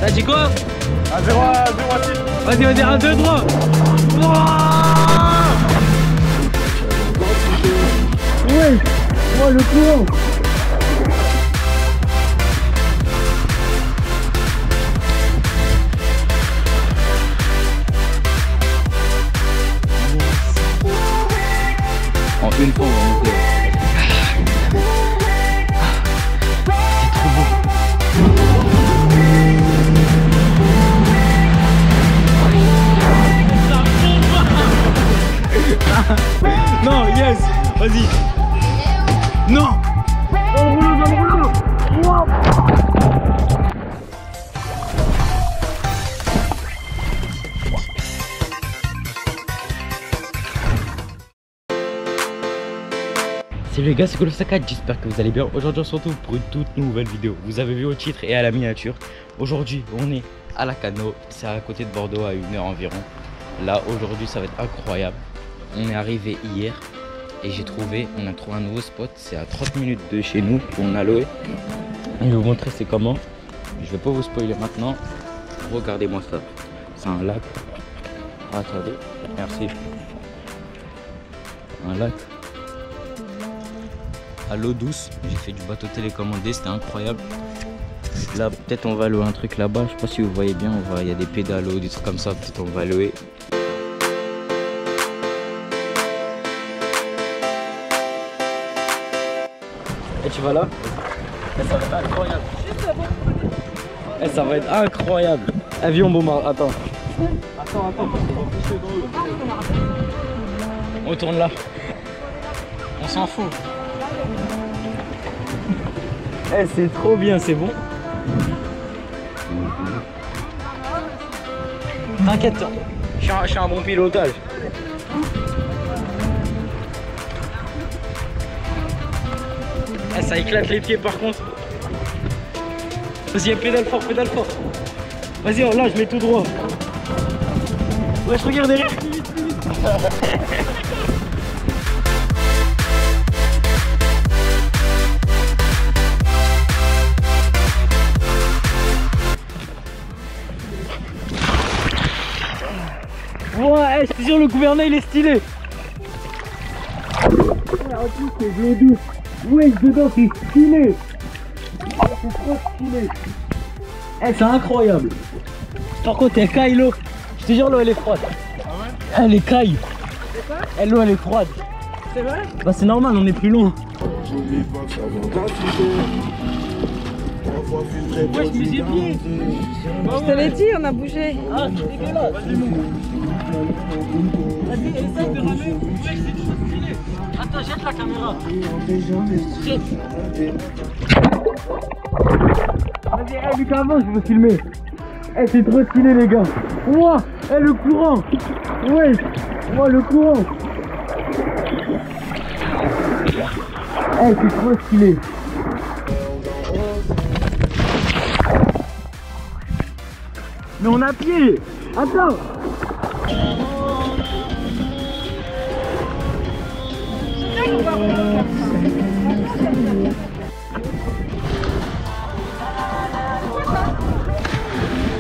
T'as dit quoi? 1-0 à 6. Vas-y, vas-y, 1, 2, 3. Ouais, oh le courant. En une fois, on va monter. Non, yes, vas-y. Non. Dans le rouleau. Wow. Salut les gars, c'est Golofsaka, j'espère que vous allez bien. Aujourd'hui on se retrouve pour une toute nouvelle vidéo. Vous avez vu au titre et à la miniature. Aujourd'hui on est à la Cano, c'est à côté de Bordeaux à 1 heure environ. Là aujourd'hui ça va être incroyable. On est arrivé hier et on a trouvé un nouveau spot. C'est à 30 minutes de chez nous, on a loué. Je vais vous montrer c'est comment. Je vais pas vous spoiler maintenant. Regardez-moi ça, c'est un lac. Attendez, merci. Un lac à l'eau douce. J'ai fait du bateau télécommandé, c'était incroyable. Là peut-être on va louer un truc là-bas, je sais pas si vous voyez bien, il y a des pédalos, des trucs comme ça, peut-être on va louer. Et tu vas là? Et ça va être incroyable. Et ça va être incroyable. Avion bombard, attends. Attends. On tourne là. On s'en fout. Eh, c'est trop bien, c'est bon. T'inquiète, je suis un bon pilotage. Eh, ça éclate les pieds par contre. Vas-y, pédale fort. Vas-y, là, je mets tout droit. Ouais, je regarde derrière. Ouais, je te jure, le gouvernail il est stylé. En plus c'est de l'eau douce. Ouais, dedans c'est stylé. C'est trop stylé. Eh, c'est incroyable. Par contre, elle caille l'eau. Je te jure, l'eau elle est froide. Ah ouais? Elle est caille. C'est quoi? L'eau elle est froide. C'est vrai? Bah, c'est normal, on est plus loin. Ouais, je me suis pied. Je te l'ai dit, on a bougé. Ah, c'est dégueulasse. Vas-y, essaye de ramer. Ouais, c'est trop stylé. Attends, jette la caméra. Vas-y, Lucas, avance, je veux filmer. Eh, c'est trop stylé, les gars. Ouah, le courant. Ouais, le courant. C'est trop stylé. Mais on a pied. Attends.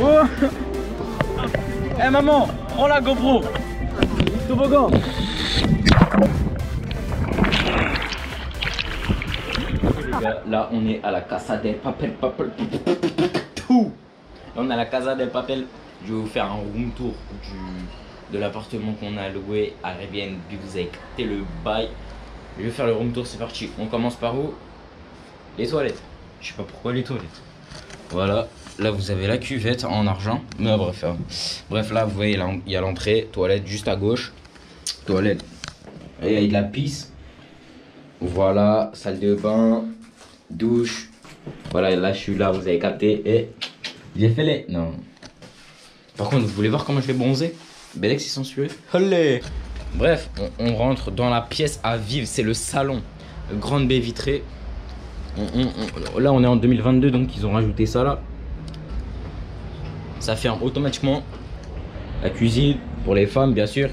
Oh. Eh maman, prends la GoPro. Toboggan. Là on est à la Casa del Papel. Tout. Là on est à la Casa del Papel. Je vais vous faire un room tour de l'appartement qu'on a loué à Airbnb. Vous avez capté le bail. Je vais faire le room tour, c'est parti. On commence par où? Les toilettes. Je sais pas pourquoi les toilettes. Voilà. Là vous avez la cuvette en argent. Mais bref, bref là vous voyez là, il y a l'entrée, toilette juste à gauche. Toilette. Et il y a de la pisse. Voilà, salle de bain, douche. Voilà, là je suis là, vous avez capté. Et j'ai fait les... Non. Par contre, vous voulez voir comment je vais bronzer? Belex est sensueux. Allez. Bref, on rentre dans la pièce à vivre. C'est le salon. Grande baie vitrée. Là on est en 2022, donc ils ont rajouté ça là. Ça ferme automatiquement. La cuisine pour les femmes bien sûr.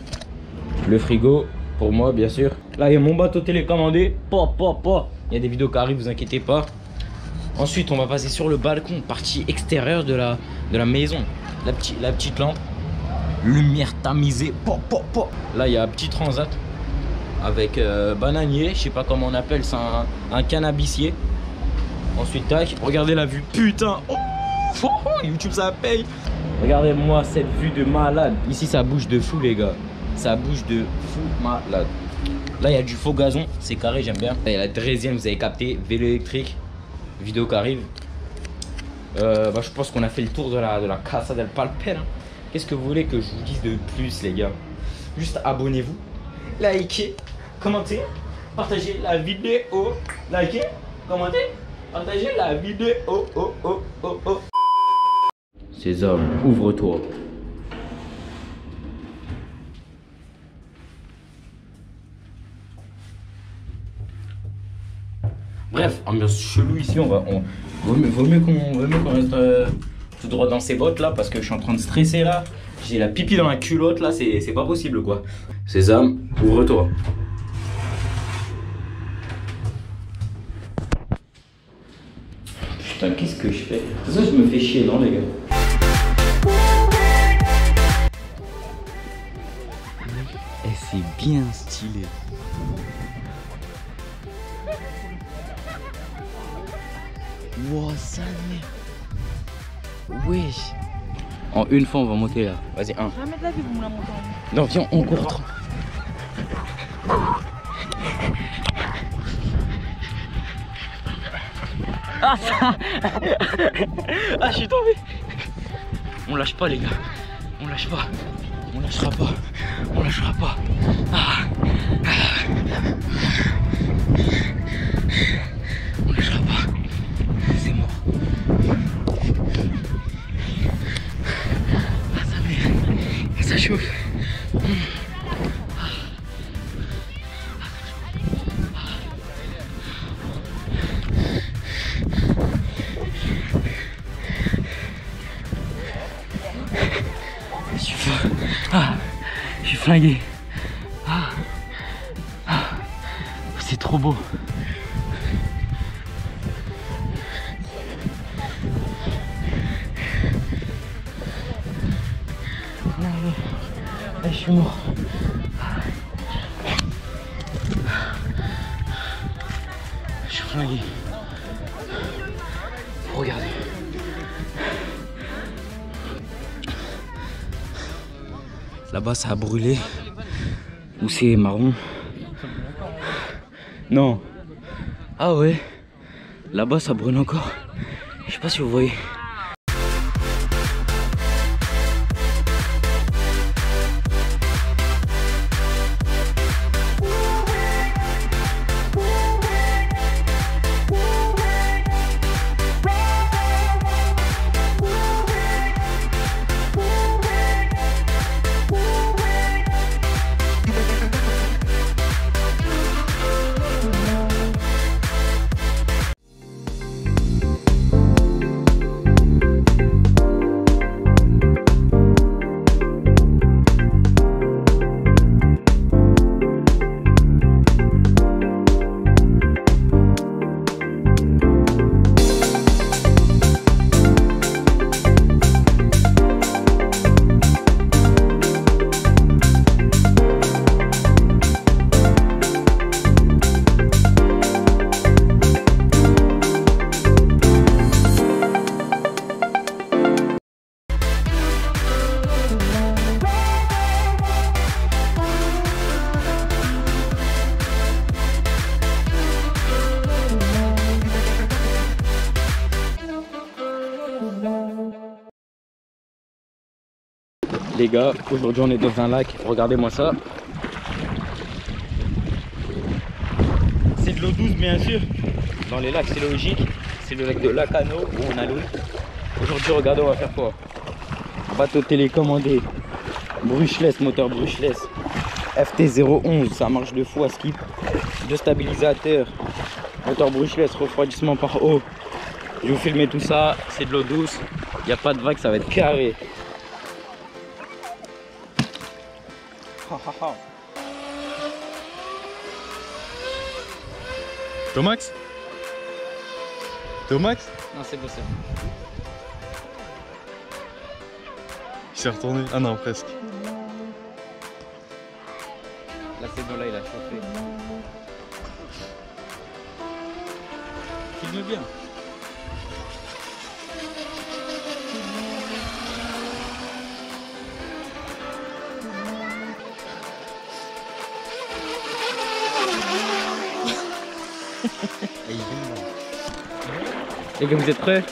Le frigo pour moi bien sûr. Là il y a mon bateau télécommandé. Il y a des vidéos qui arrivent, vous inquiétez pas. Ensuite, on va passer sur le balcon, partie extérieure de la maison. La petite lampe, lumière tamisée. Po, po, po. Là, il y a un petit transat avec bananier, je sais pas comment on appelle ça, un cannabissier. Ensuite, tac, regardez la vue, putain. Oh, oh, oh, YouTube, ça paye. Regardez-moi cette vue de malade. Ici, ça bouge de fou, les gars. Ça bouge de fou malade. Là, il y a du faux gazon, c'est carré, j'aime bien. Là, il y a la 13e, vous avez capté, vélo électrique. Vidéo qui arrive. Je pense qu'on a fait le tour de la Casa del Papel. Qu'est-ce que vous voulez que je vous dise de plus, les gars? Juste abonnez-vous, likez, commentez, partagez la vidéo. Likez, commentez, partagez la vidéo. César, ouvre-toi. Bref, ambiance chelou ici, vaut mieux qu'on reste tout droit dans ses bottes là, parce que je suis en train de stresser là. J'ai la pipi dans la culotte là, c'est pas possible quoi. Sésame, ouvre-toi. Putain, qu'est-ce que je fais? Ça, je me fais chier, non les gars? Et c'est bien stylé. Wow, ça merde. Wesh. En une fois, on va monter là. Vas-y, un. Je vais mettre la vue, vous me la montez en Non, viens, on court. Ah, ça. Ah, je suis tombé. On lâche pas, les gars. On lâche pas. On lâchera pas. On lâchera pas. Ah. On lâchera pas. C'est mort. Ah, ça met. Ça chauffe. Je suis flingué. C'est trop beau. Je suis mort. Je suis flingué. Regardez. Là-bas ça a brûlé. Ou c'est marron. Non. Ah ouais. Là-bas ça brûle encore. Je sais pas si vous voyez. Les gars, aujourd'hui on est dans un lac, regardez-moi ça. C'est de l'eau douce bien sûr. Dans les lacs c'est logique. C'est le lac de Lacano où on a l'eau. Aujourd'hui regardez, on va faire quoi? Bateau télécommandé, brushless, moteur brushless, FT011, ça marche de fou à skip. Deux stabilisateurs, moteur brushless, refroidissement par eau. Je vais vous filmer tout ça, c'est de l'eau douce, il n'y a pas de vague, ça va être carré. Tomax? T'es au max? Non, c'est beau ça. Il s'est retourné. Ah non, presque. Là, c'est bon, là, il a chauffé. Filme bien. Les gars, vous êtes prêts?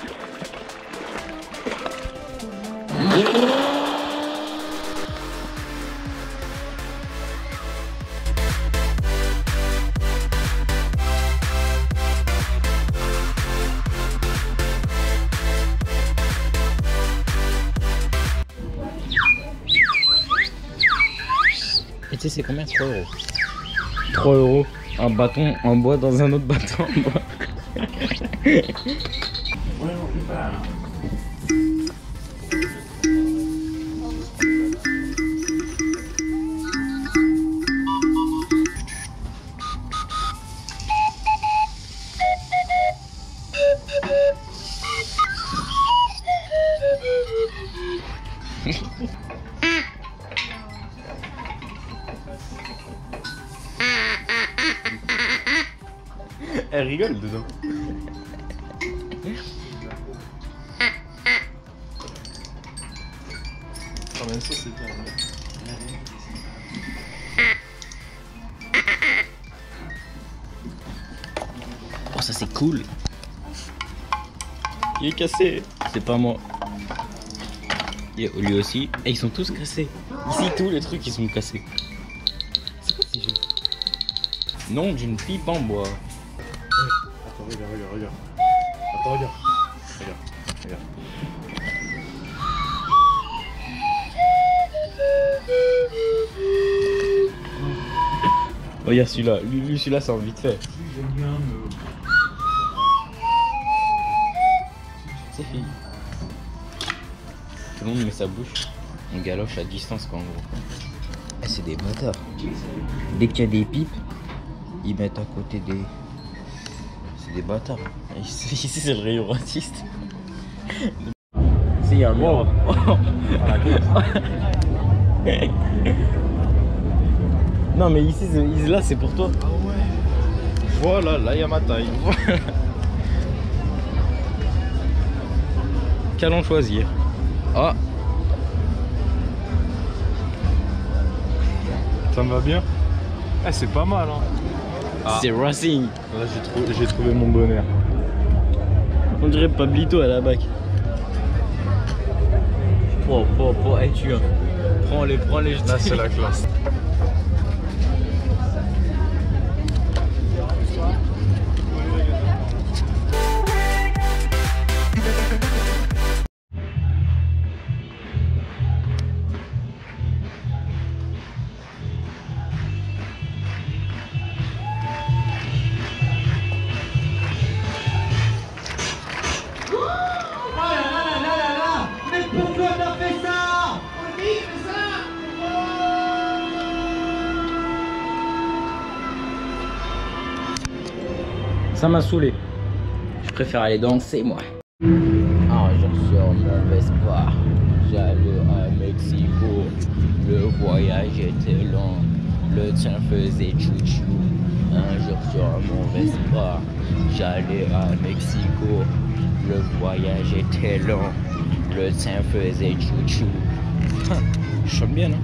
Et tu sais, c'est combien? 3 euros. 3 euros. Un bâton en bois dans un autre bâton en bois. Elle rigole dedans. Quand même ça c'est bien. Oh, ça c'est cool. Il est cassé. C'est pas moi. Et lui aussi. Et ils sont tous cassés. Ici tous les trucs ils sont cassés. C'est quoi ce jeu? Nom d'une pipe en bois. Attends, regarde. Attends, regarde. Regarde. Regarde celui-là. Lui celui-là c'est en vite fait. C'est fini. Tout le monde met sa bouche. On galoche à distance quoi en gros. Ah, c'est des bâtards. Dès qu'il y a des pipes, ils mettent à côté des... C'est des bâtards. Ici c'est le rayon raciste. C'est un mur. Non mais ici là c'est pour toi. Ah ouais. Voilà, là il y a ma taille. Qu'allons choisir? Ah, Ça me va bien. Eh, c'est pas mal hein. Ah. c'est Racing. Là j'ai trouvé mon bonheur. On dirait Pablito à la bac. Hey, tu viens. Prends-les, Là c'est la classe. Ça m'a saoulé. Je préfère aller danser moi. Un jour sur mon Vespa, j'allais à Mexico. Le voyage était long, le tien faisait chouchou. Un jour sur mon Vespa, j'allais à Mexico. Le voyage était long, le tien faisait chouchou. Je chante bien, non?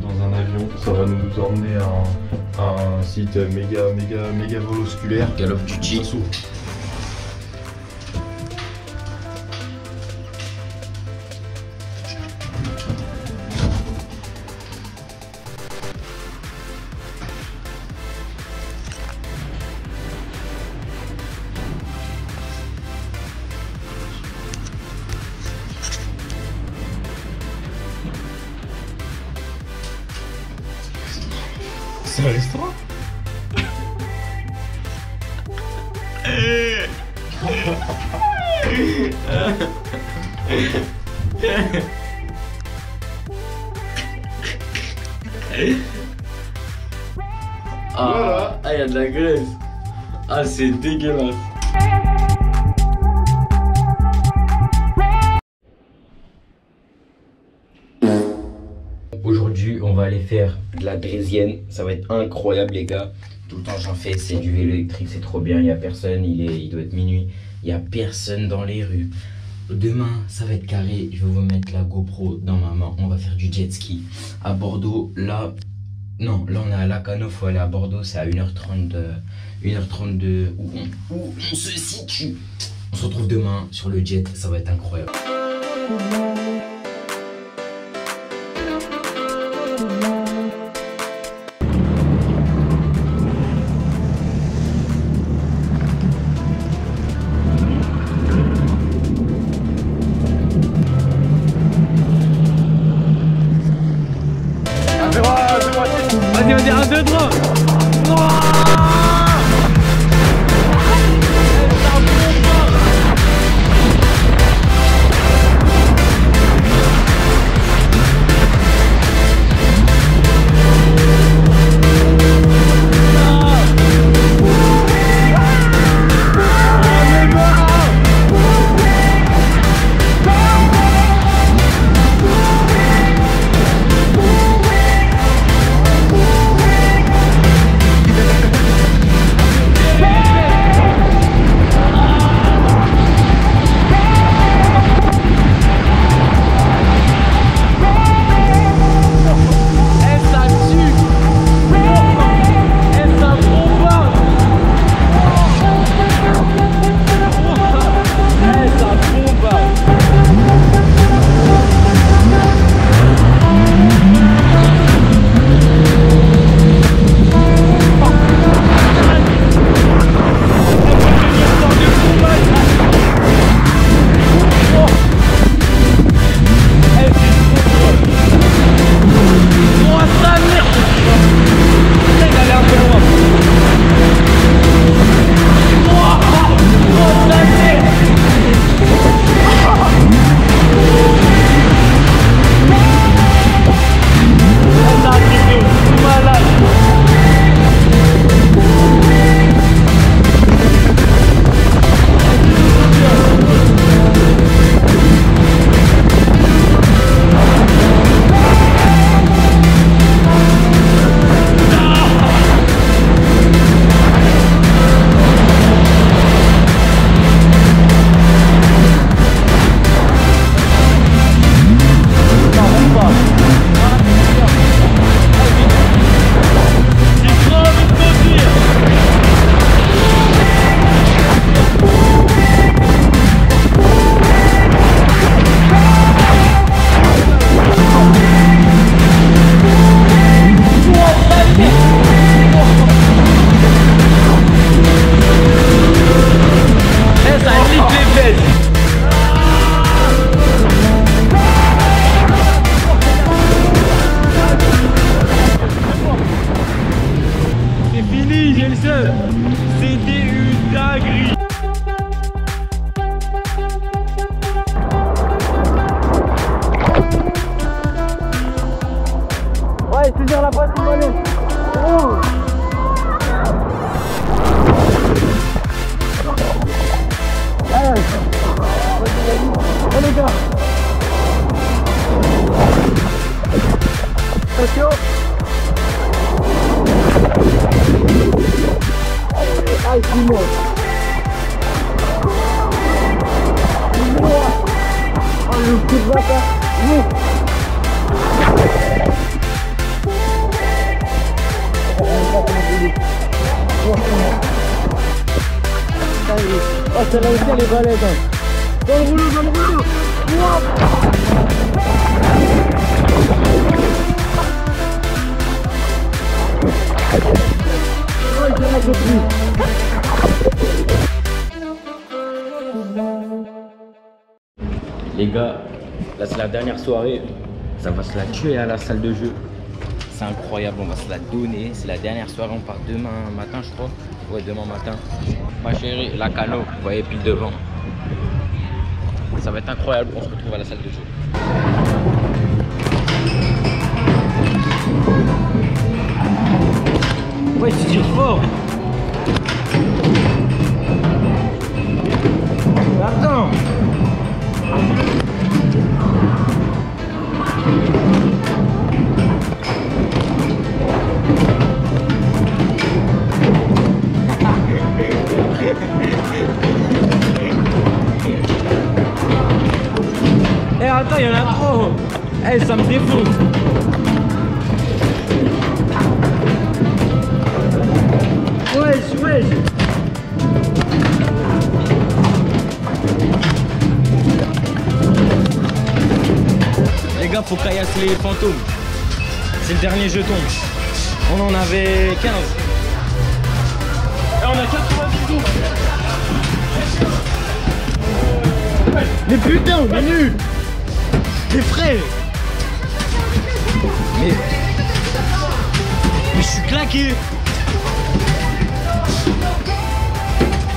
Dans un avion, ça va nous emmener à un site méga volosculaire. Call of Duty. Ça s'ouvre. C'est un restaurant. Voilà. Ah, y a de la graisse. Ah, c'est dégueulasse. Aujourd'hui, on va aller faire de la draisienne. Ça va être incroyable, les gars. Tout le temps, j'en fais. C'est du vélo électrique, c'est trop bien. Il n'y a personne. Il doit être minuit. Il n'y a personne dans les rues. Demain, ça va être carré. Je vais vous mettre la GoPro dans ma main. On va faire du jet ski à Bordeaux. Là, non, là, on est à Lacanau. Il faut aller à Bordeaux. C'est à 1h30 où on se situe. On se retrouve demain sur le jet. Ça va être incroyable. Vas-y, vas-y, 1, 2, 3. C'était une dinguerie. Ouais, saisir la boîte du ballon. Oh. Allez. Oh les gars. Attention. Aïe, dis-moi. Oh, le coup de bâtard. Oui. Oh, celle-là aussi, elle est balèze. Dans le rouleau, dans le rouleau. Les gars, là c'est la dernière soirée. Ça va se la tuer à la salle de jeu. c'est incroyable, on va se la donner. C'est la dernière soirée, on part demain matin, je crois. Ouais, demain matin. Ma chérie, la cano, vous voyez, pile devant. Ça va être incroyable, on se retrouve à la salle de jeu. Ouais, tu tires fort. Attends. Eh attends, il y en a trop. Eh, ça me défonce. Wesh, wesh. Les gars, faut caillasser les fantômes. C'est le dernier jeton. On en avait 15. Et on a 90 jours. Mais putain, on est nuls. Les frères. Mais je suis claqué.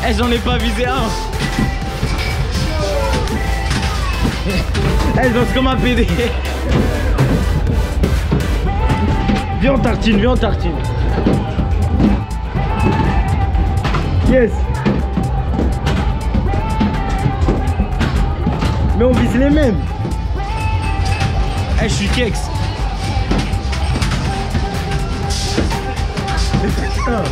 Eh, j'en ai pas visé un. Eh, je danse comme un PD. Viens on tartine, viens on tartine. Yes. Mais on vise les mêmes. Eh, je suis kex. Mais putain.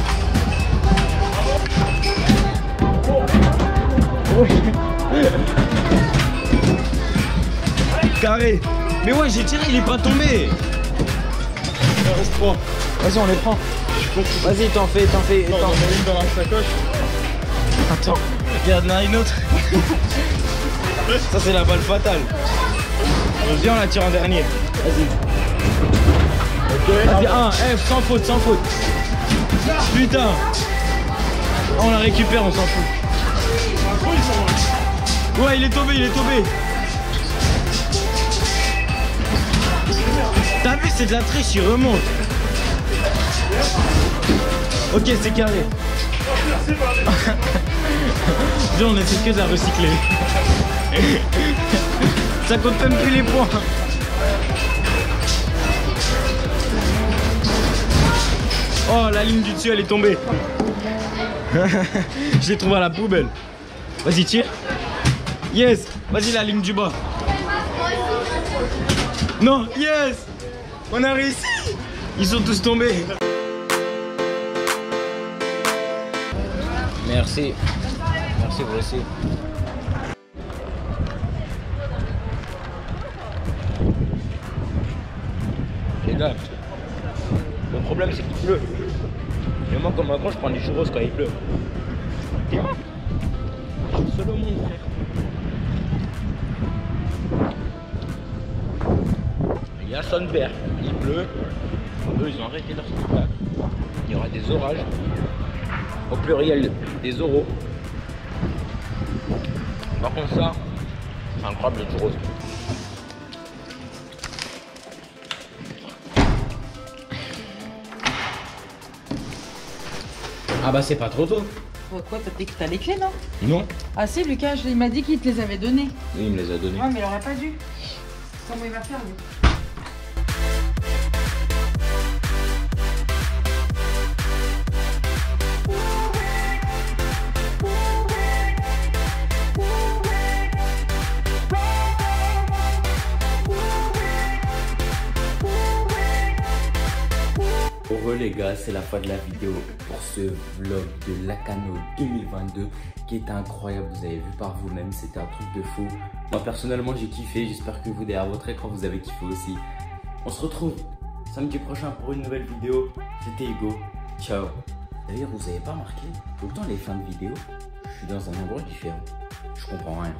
Carré. Mais ouais, j'ai tiré, il est pas tombé. Il en reste 3. Vas-y, on les prend. Vas-y, t'en fais. Non, j'en ai une dans la sacoche. Attends, regarde là une autre. Ça, c'est la balle fatale. Viens, on la tire en dernier. Vas-y. Ok. Vas-y, un, F, sans faute, sans faute. Putain. On la récupère, on s'en fout. Ouais, il est tombé, il est tombé. T'as vu, c'est de la triche, il remonte. Ok, c'est carré. Viens, on essaie que de la recycler. Ça compte même plus les points. Oh, la ligne du dessus, elle est tombée. Je l'ai trouvé à la poubelle. Vas-y, tire. Yes. Vas-y, la ligne du bas. Non, yes. On a réussi. Ils sont tous tombés. Merci. Merci, vous aussi. Les gars, le problème c'est qu'il pleut. Et moi, comme avant, je prends des churros quand il pleut. Et moi, je suis seul au monde, frère. Il y a Sonberg, il pleut. Eux, ils ont arrêté leur spectacle. Il y aura des orages. Au pluriel, des oraux. Par contre, ça, c'est incroyable le churros. Ah bah c'est pas trop tôt. Quoi, t'as dit que t'as les clés, non? Non. Ah si, Lucas, il m'a dit qu'il te les avait données. Oui, il me les a donnés. Ouais, mais il aurait pas dû. Comment il va faire, lui? Heureux les gars, c'est la fin de la vidéo pour ce vlog de Lacano 2022 qui était incroyable, vous avez vu par vous-même, c'était un truc de fou. Moi personnellement j'ai kiffé, j'espère que vous derrière votre écran vous avez kiffé aussi. On se retrouve samedi prochain pour une nouvelle vidéo, c'était Hugo, ciao. D'ailleurs vous avez pas remarqué, tout le temps les fins de vidéo, je suis dans un endroit différent, je comprends rien.